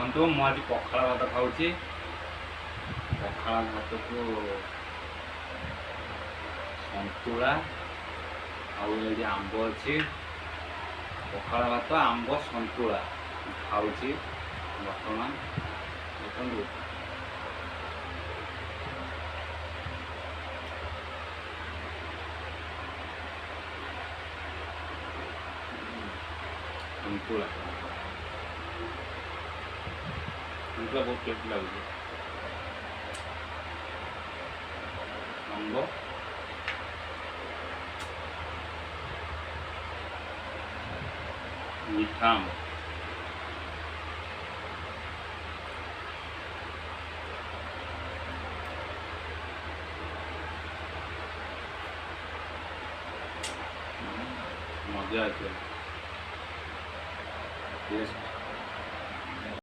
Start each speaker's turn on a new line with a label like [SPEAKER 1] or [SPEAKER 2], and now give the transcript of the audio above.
[SPEAKER 1] देखो मुझे पखाड़ भात खाऊँ पखाड़ भात को सतुला आउे आंब अच्छी पखाड़ भात आंब सतुला खाऊँ बर्तमान देखो सतुला सतुला बहुत टेस्ट लगे आंब मीठा आंब मजा आती है।